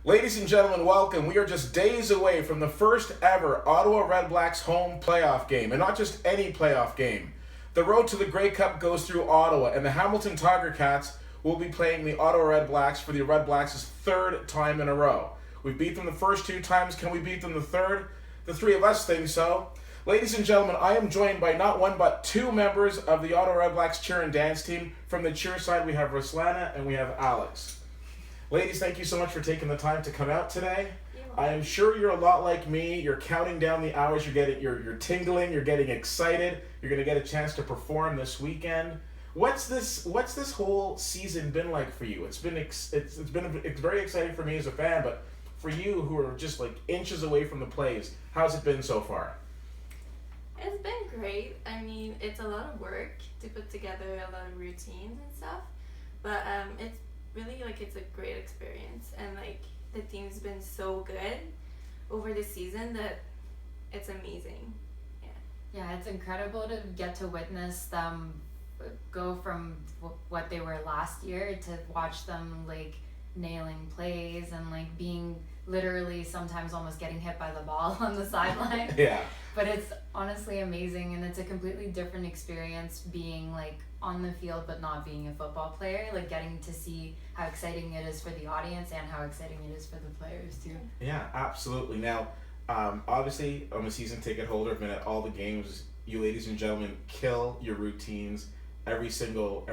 Ladies and gentlemen, welcome. We are just days away from the first ever Ottawa REDBLACKS home playoff game, and not just any playoff game. The road to the Grey Cup goes through Ottawa, and the Hamilton Tiger Cats will be playing the Ottawa REDBLACKS for the REDBLACKS' third time in a row. We beat them the first two times. Can we beat them the third? The three of us think so. Ladies and gentlemen, I am joined by not one but two members of the Ottawa REDBLACKS cheer and dance team. From the cheer side, we have Ruslana and we have Alex. Ladies, thank you so much for taking the time to come out today. I am sure you're a lot like me. You're counting down the hours. You're tingling. You're getting excited. You're going to get a chance to perform this weekend. What's this whole season been like for you? It's very exciting for me as a fan, but for you who are just like inches away from the plays, how's it been so far? It's been great. I mean, it's a lot of work to put together a lot of routines and stuff, but it's really it's a great experience, and the team's been so good over the season that it's amazing. Yeah, it's incredible to get to witness them go from what they were last year to watch them nailing plays and being literally sometimes almost getting hit by the ball on the sideline. Yeah. But it's honestly amazing, and it's a completely different experience being on the field but not being a football player, getting to see how exciting it is for the audience and how exciting it is for the players too. Yeah, absolutely. Now, obviously, I'm a season ticket holder. I've been at all the games. You ladies and gentlemen kill your routines every single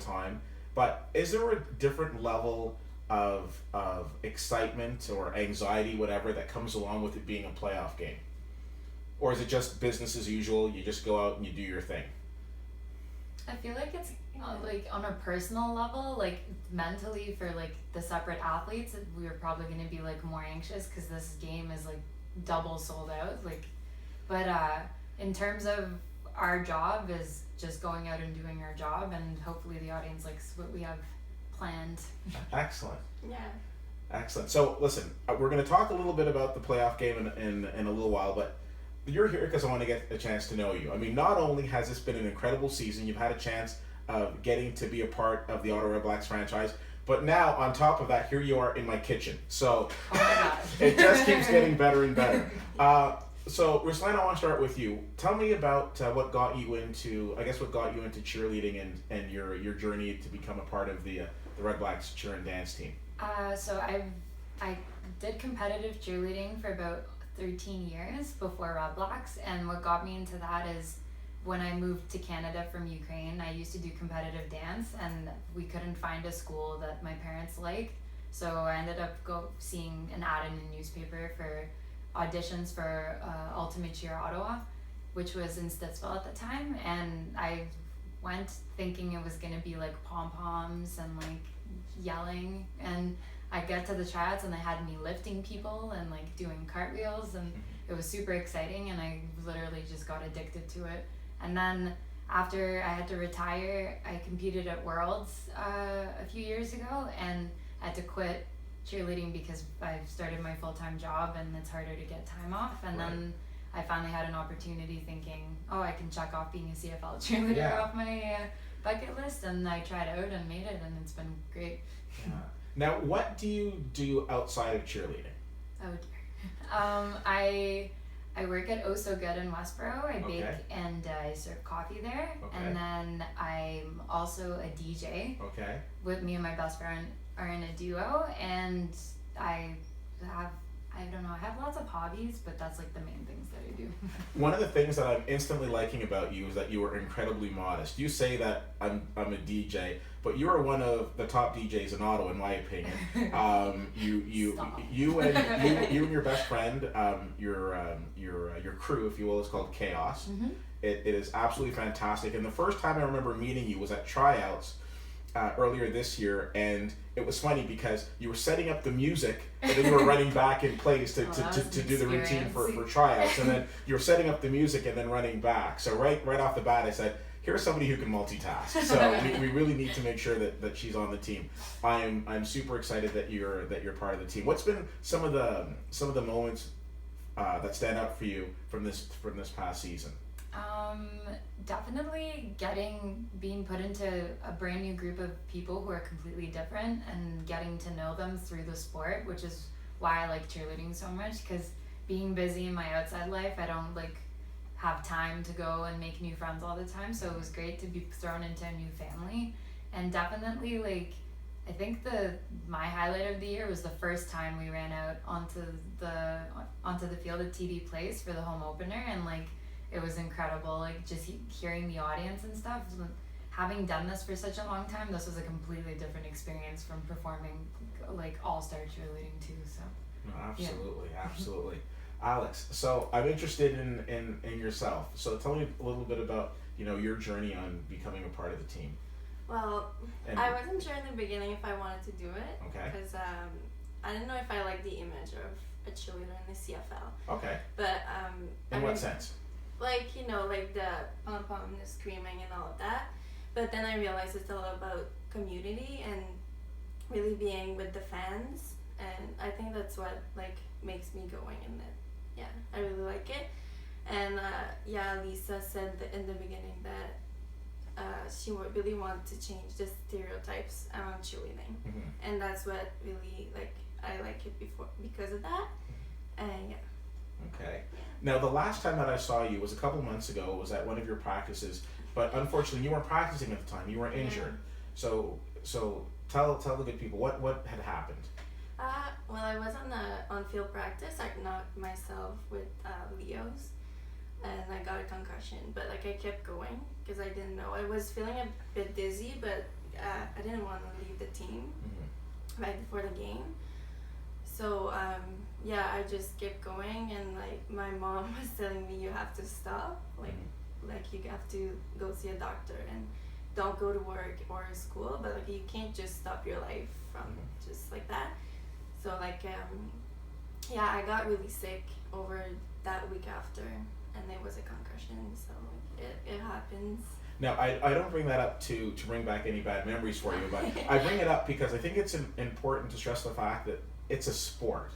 time. But is there a different level of excitement or anxiety, whatever, that comes along with it being a playoff game? Or is it just business as usual? You just go out and you do your thing? I feel like it's on a personal level, mentally for the separate athletes, we were probably going to be more anxious because this game is double sold out. But in terms of our job is just going out and doing our job, and hopefully the audience likes what we have planned. Excellent. Yeah. Excellent. So listen, we're going to talk a little bit about the playoff game in a little while, but you're here because I want to get a chance to know you. I mean, not only has this been an incredible season, you've had a chance of getting to be a part of the Ottawa REDBLACKS franchise, but now on top of that, here you are in my kitchen. So oh my God. It just keeps getting better and better. So Ruslana, I want to start with you. Tell me about what got you into cheerleading and your journey to become a part of the REDBLACKS cheer and dance team. So I did competitive cheerleading for about 13 years before REDBLACKS, and what got me into that is when I moved to Canada from Ukraine, I used to do competitive dance, and we couldn't find a school that my parents liked, so I ended up seeing an ad in a newspaper for auditions for Ultimate Cheer Ottawa, which was in Stittsville at the time, and I went thinking it was going to be pom-poms and yelling, and I got to the tryouts and they had me lifting people and doing cartwheels, and it was super exciting, and I literally just got addicted to it. And then after I had to retire, I competed at Worlds a few years ago, and I had to quit cheerleading because I started my full-time job and it's harder to get time off. And right. Then I finally had an opportunity thinking, I can check off being a CFL cheerleader off my bucket list, and I tried out and made it, and it's been great. Yeah. Now, what do you do outside of cheerleading? Oh dear. I work at Oh So Good in Westboro. I bake and I serve coffee there. Okay. And then I'm also a DJ. Okay. With me and my best friend are in a duo, and I have lots of hobbies, but that's the main things that I do. One of the things that I'm instantly liking about you is that you are incredibly modest. You say that I'm a DJ, but you are one of the top DJs in Ottawa, in my opinion. You and your best friend, your crew, if you will, is called Chaos. Mm-hmm. It is absolutely fantastic. And the first time I remember meeting you was at tryouts earlier this year, and it was funny because you were setting up the music and then you were running back in place to do the routine for tryouts, and then you were setting up the music and then running back. So right off the bat I said, here's somebody who can multitask. So we really need to make sure that she's on the team. I'm super excited that you're part of the team. What's been some of the moments that stand out for you from this past season? Definitely being put into a brand new group of people who are completely different and getting to know them through the sport, which is why I like cheerleading so much, because being busy in my outside life, I don't like have time to go and make new friends all the time. So it was great to be thrown into a new family. And definitely like I think my highlight of the year was the first time we ran out onto the field at TD Place for the home opener, and like it was incredible, like just hearing the audience and stuff. Having done this for such a long time, this was a completely different experience from performing like all-star cheerleading too. So no, absolutely, yeah. Absolutely. Alex, so I'm interested in yourself. So tell me a little bit about your journey on becoming a part of the team. Well, I wasn't sure in the beginning if I wanted to do it. Okay. Because I didn't know if I liked the image of a cheerleader in the CFL. Okay. But in what sense? Like like the pom pom, the screaming, and all of that. But then I realized it's all about community and really being with the fans, and I think that's what like makes me going in it. Yeah, I really like it. And Lisa said that in the beginning that she would really want to change the stereotypes around cheerleading, and that's what really like I like it because of that. And yeah. Okay. Now the last time that I saw you was a couple months ago. It was at one of your practices, but unfortunately you weren't practicing at the time. You were injured. Yeah. So tell the good people what had happened. Well, I was on field practice. I knocked myself with Leo's, and I got a concussion. But like I kept going because I didn't know. I was feeling a bit dizzy, but I didn't want to leave the team right before the game. So I just kept going, and like my mom was telling me you have to stop, like you have to go see a doctor and don't go to work or school, but like you can't just stop your life from just like that. So like I got really sick over that week after, and it was a concussion. So like, it happens. Now, I don't bring that up to bring back any bad memories for you, but I bring it up because I think it's important to stress the fact that it's a sport.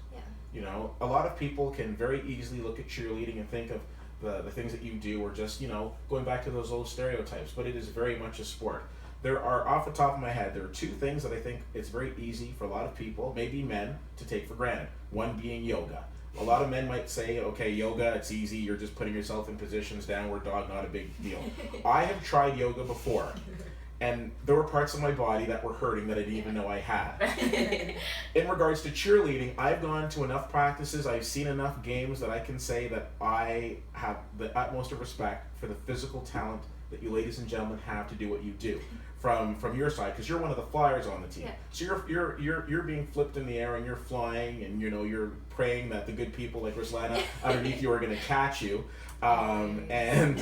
Yeah. A lot of people can very easily look at cheerleading and think of the things that you do are just, going back to those old stereotypes, but it is very much a sport. There are, off the top of my head, there are two things that I think it's very easy for a lot of people, maybe men, to take for granted. One being yoga. A lot of men might say, okay, yoga, it's easy, you're just putting yourself in positions, downward dog, not a big deal. I have tried yoga before, and there were parts of my body that were hurting that I didn't even know I had. In regards to cheerleading, I've gone to enough practices, I've seen enough games that I can say that I have the utmost of respect for the physical talent that you ladies and gentlemen have to do what you do. From your side, because you're one of the flyers on the team. Yeah. So you're being flipped in the air and you're flying, and you're praying that the good people like Ruslana underneath you are going to catch you, and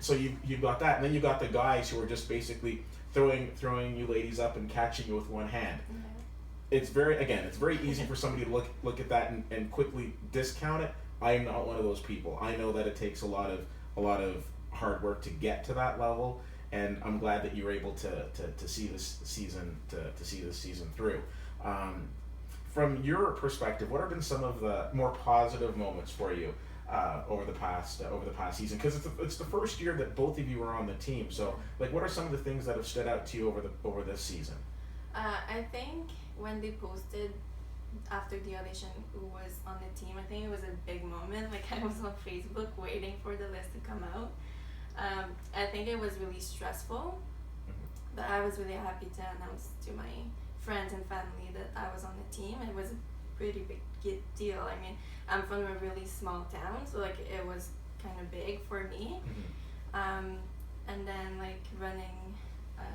so you've got that, and then you got the guys who are just basically throwing you ladies up and catching you with one hand. Mm-hmm. It's very easy for somebody to look at that and quickly discount it. I am not one of those people. I know that it takes a lot of hard work to get to that level. And I'm glad that you were able to see this season through. From your perspective, what have been some of the more positive moments for you over the past season? Because it's the first year that both of you are on the team. So, like, what are some of the things that have stood out to you over this season? I think when they posted after the audition who was on the team, I think it was a big moment. Like I was on Facebook waiting for the list to come out. I think it was really stressful, but I was really happy to announce to my friends and family that I was on the team. It was a pretty big deal. I mean, I'm from a really small town, so like it was kind of big for me. And then like running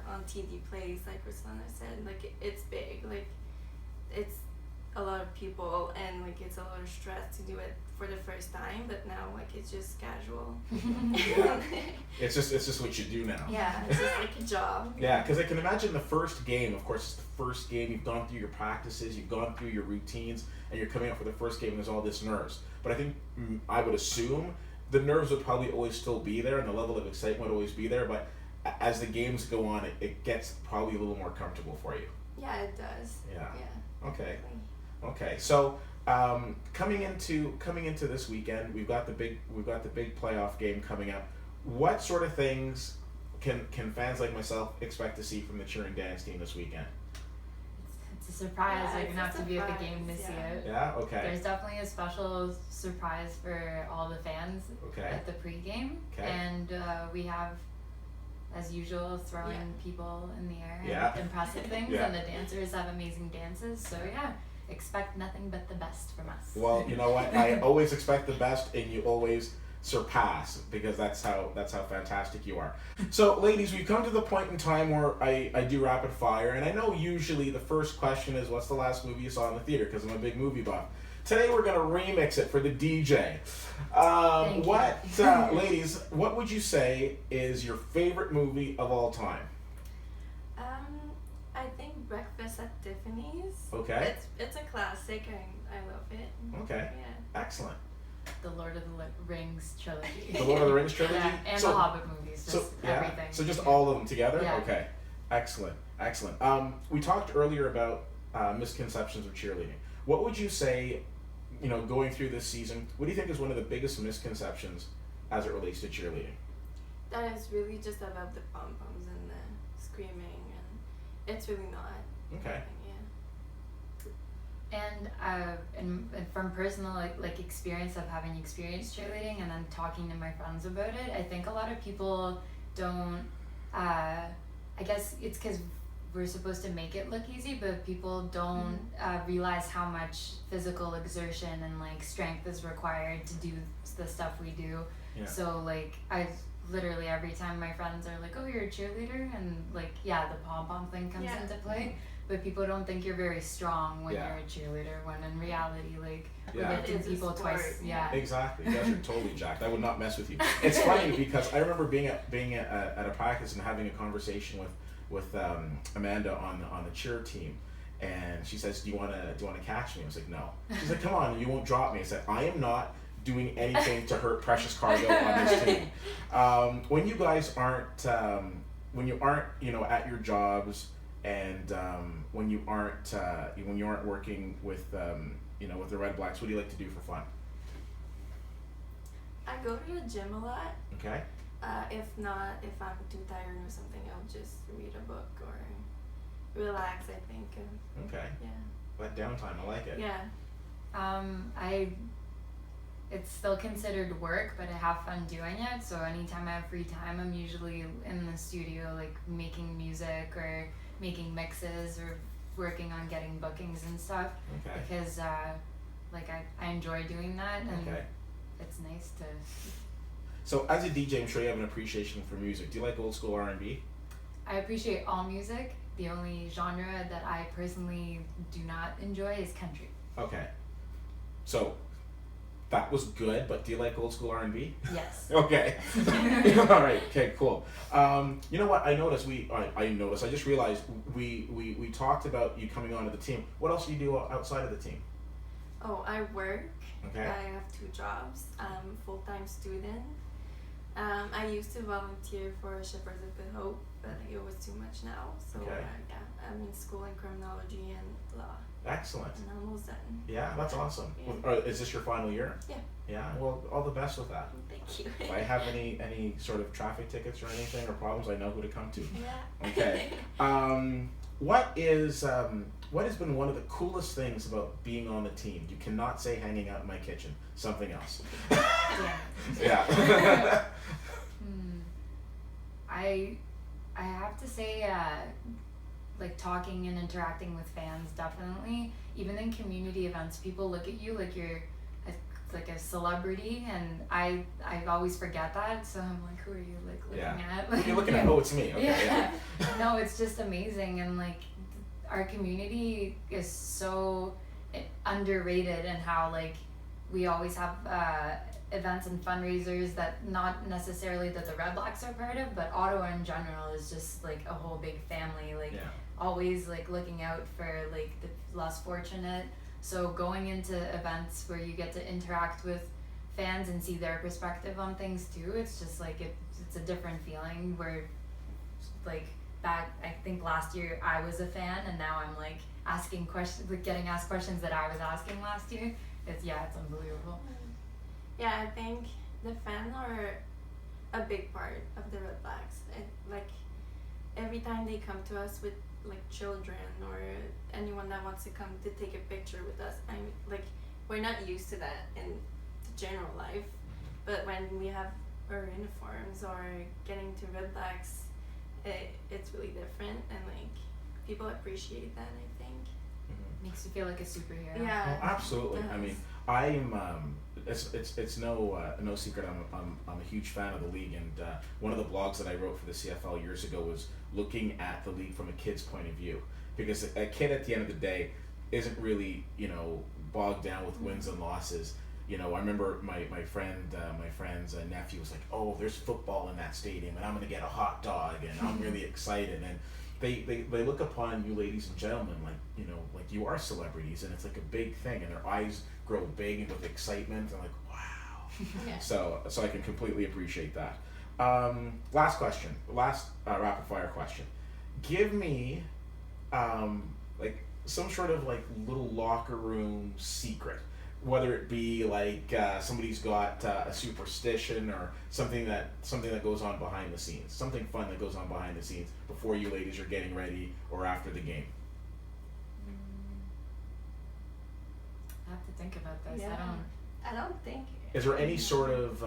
on TD Place, like Ruslana said, like it's big. Like it's a lot of people, and like it's a lot of stress to do it for the first time, but now like it's just casual. Yeah. It's just what you do now. Yeah, it's just like a job. Yeah, because I can imagine the first game, of course, it's the first game, you've gone through your practices, you've gone through your routines, and you're coming out for the first game and there's all this nerves. But I think, I would assume, the nerves would probably always still be there and the level of excitement would always be there, but as the games go on, it gets probably a little more comfortable for you. Yeah, it does. Yeah. Okay. So Coming into this weekend, we've got the big playoff game coming up. What sort of things can fans like myself expect to see from the cheering dance team this weekend? It's a surprise. Yeah, You're gonna have to be at the game to surprise, see it. Yeah. Okay. There's definitely a special surprise for all the fans Okay. at the pregame, Okay. and we have, as usual, throwing Yeah. people in the air Yeah. and impressive things, Yeah. and the dancers have amazing dances. So yeah, expect nothing but the best from us. Well, you know what? I always expect the best, and you always surpass, because that's how fantastic you are. So, ladies, we've come to the point in time where I do rapid fire, and I know usually the first question is, what's the last movie you saw in the theater? Because I'm a big movie buff. Today we're gonna remix it for the DJ. Thank you. Ladies, what would you say is your favorite movie of all time? I think Breakfast at Tiffany's. Okay. It's a classic and I love it. Okay. Yeah. Excellent. The Lord of the Rings trilogy. The Lord of the Rings trilogy. Yeah, and So- the Hobbit movies. Just everything. So just all of them together? Yeah. Okay. Excellent. We talked earlier about misconceptions of cheerleading. What would you say, going through this season, what do you think is one of the biggest misconceptions as it relates to cheerleading? That is really just about the pom poms and the screaming, and it's really not. Okay. Yeah. And from personal like experience of having experienced cheerleading and then talking to my friends about it, I think a lot of people don't. I guess it's because we're supposed to make it look easy, but people don't realize how much physical exertion and like strength is required to do the stuff we do. Yeah. So like I literally every time my friends are like, "Oh, you're a cheerleader," and like yeah, the pom pom thing comes Yeah. into play. But people don't think you're very strong when Yeah. you're a cheerleader, when in reality, like, we're Yeah. lifting It is a people sport, twice. yeah. Exactly. You guys are totally jacked. I would not mess with you. It's funny because I remember being at a practice and having a conversation with Amanda on the cheer team, and she says, "Do you want to catch me?" I was like, "No." She's like, "Come on, you won't drop me." I said, "I am not doing anything to hurt precious cargo on this team." When you guys aren't at your jobs, and when you aren't working with with the Red Blacks, what do you like to do for fun? I go to the gym a lot. Okay. If I'm too tired or something, I'll just read a book or relax, I think. Okay. Yeah. That downtime, I like it. Yeah. It's still considered work, but I have fun doing it. So anytime I have free time, I'm usually in the studio, like making music or making mixes or working on getting bookings and stuff. Okay. Because I enjoy doing that, and Okay. it's nice to. So as a DJ, I'm sure you have an appreciation for music. Do you like old school R&B? I appreciate all music. The only genre that I personally do not enjoy is country. Okay. So that was good, but do you like old school R&B? Yes. Okay. All right. Okay. Cool. You know what? I noticed. I just realized we talked about you coming onto the team. What else do you do outside of the team? Oh, I work. Okay. I have 2 jobs. I'm a full-time student. I used to volunteer for Shepherds of Good Hope, but it was too much now. So Okay. I'm in school in criminology and law, Excellent. and I'm almost done. Yeah, that's awesome. Yeah. Is this your final year? Yeah. Yeah. Well, all the best with that. Thank you. If I have any sort of traffic tickets or anything or problems, I know who to come to. Yeah. Okay. What has been one of the coolest things about being on the team? You cannot say hanging out in my kitchen. Something else. Yeah. I have to say, like talking and interacting with fans, definitely. Even in community events, people look at you like you're like a celebrity, and I always forget that. So I'm like, who are you like looking at? Like, You're looking at, oh, it's me. Okay. Yeah. No, it's just amazing, and like our community is so underrated, and how like we always have events and fundraisers that not necessarily that the Red Blacks are part of, but Ottawa in general is just like a whole big family, like always like looking out for like the less fortunate. So going into events where you get to interact with fans and see their perspective on things too, it's just like it's a different feeling, where like back, I think last year I was a fan, and now I'm like asking questions, like getting asked questions that I was asking last year. It's unbelievable. Yeah, I think the fans are a big part of the Red Blacks. Like every time they come to us with like children or anyone that wants to come to take a picture with us, we're not used to that in the general life, but when we have our uniforms or getting to Red Blacks, it's really different, and like people appreciate that, I think. Makes you feel like a superhero. Yeah. Oh, absolutely. I mean, I'm it's no secret I'm a huge fan of the league, and one of the blogs that I wrote for the CFL years ago was looking at the league from a kid's point of view, because a kid at the end of the day isn't really bogged down with wins and losses. I remember my friend's nephew was like, oh, there's football in that stadium and I'm gonna get a hot dog and I'm really excited, and they look upon you ladies and gentlemen like you are celebrities, and it's like a big thing, and their eyes grow big and with excitement, and like, wow. Yeah. So I can completely appreciate that. Last question, rapid fire question. Give me like some sort of like little locker room secret, whether it be like somebody's got a superstition or something that goes on behind the scenes, something fun that goes on behind the scenes before you ladies are getting ready or after the game. I have to think about this. Yeah. I don't think. Is there any sort of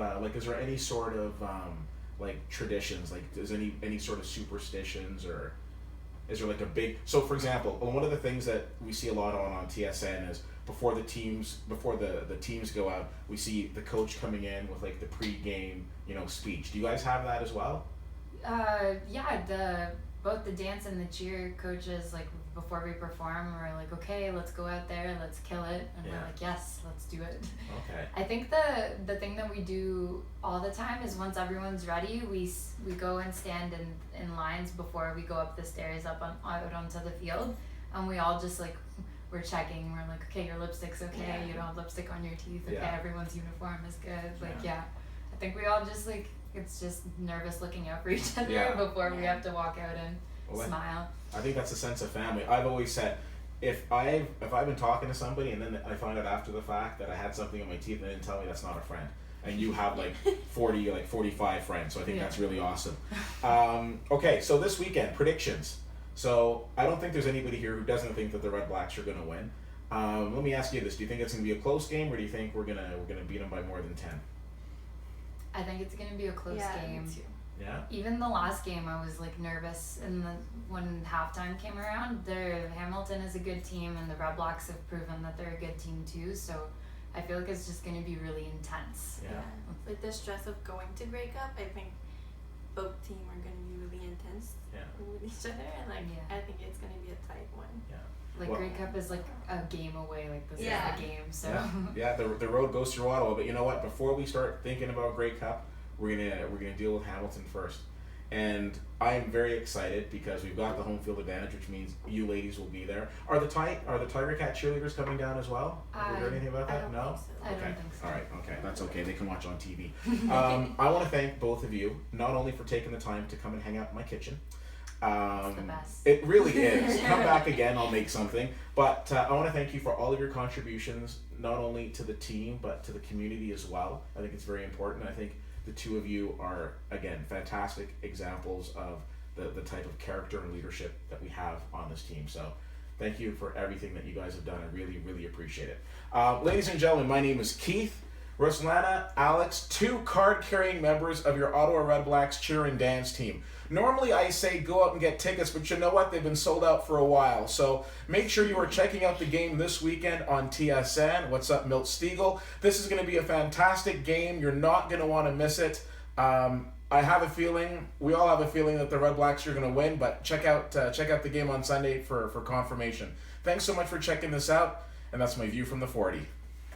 like traditions? Like, is any sort of superstitions, or is there like a big? So, for example, one of the things that we see a lot on TSN is before the teams go out, we see the coach coming in with like the pre-game speech. Do you guys have that as well? Yeah. Both the dance and the cheer coaches, like before we perform, we're like, okay, let's go out there, let's kill it, and we're like, yes, let's do it. Okay. I think the thing that we do all the time is once everyone's ready, we go and stand in lines before we go up the stairs out onto the field, and we all just like, we're checking, we're like, okay, your lipstick's okay, Yeah. you don't have lipstick on your teeth, okay, Yeah. everyone's uniform is good, I think we all just like, it's just nervous looking out for each other before we have to walk out and smile. I think that's a sense of family. I've always said, if I've been talking to somebody and then I find out after the fact that I had something in my teeth and they didn't tell me, that's not a friend. And you have like 45 friends, so I think that's really awesome. Okay, so this weekend, predictions. So I don't think there's anybody here who doesn't think that the Red Blacks are going to win. Let me ask you this: do you think it's going to be a close game, or do you think we're gonna beat them by more than 10? I think it's gonna be a close game. Me too. Yeah. Even the last game, I was like nervous, and when halftime came around, Hamilton is a good team, and the Red Blacks have proven that they're a good team too. So I feel like it's just gonna be really intense. Yeah. With the stress of going to Grey Cup, I think both teams are gonna be really intense with each other, and I think it's gonna be a tight one. Yeah. Like Grey Cup is like a game away. Like this is the game. So the road goes through Ottawa, but you know what? Before we start thinking about Grey Cup, we're gonna deal with Hamilton first, and I am very excited because we've got the home field advantage, which means you ladies will be there. Are the Tiger Cat cheerleaders coming down as well? Have you heard anything about that? No. I don't think so. All right. Okay. That's okay. They can watch on TV. I want to thank both of you, not only for taking the time to come and hang out in my kitchen. It's the best. It really is. Come back again, I'll make something. But I want to thank you for all of your contributions, not only to the team, but to the community as well. I think it's very important. I think the two of you are, again, fantastic examples of the type of character and leadership that we have on this team. So thank you for everything that you guys have done. I really, really appreciate it. Ladies and gentlemen, my name is Keith. Ruslana, Alex, two card-carrying members of your Ottawa REDBLACKS Cheer and Dance team. Normally I say go out and get tickets, but you know what? They've been sold out for a while. So make sure you are checking out the game this weekend on TSN. What's up, Milt Stiegel? This is going to be a fantastic game. You're not going to want to miss it. I have a feeling, we all have a feeling that the Red Blacks are going to win, but check out the game on Sunday for confirmation. Thanks so much for checking this out, and that's my view from the 40.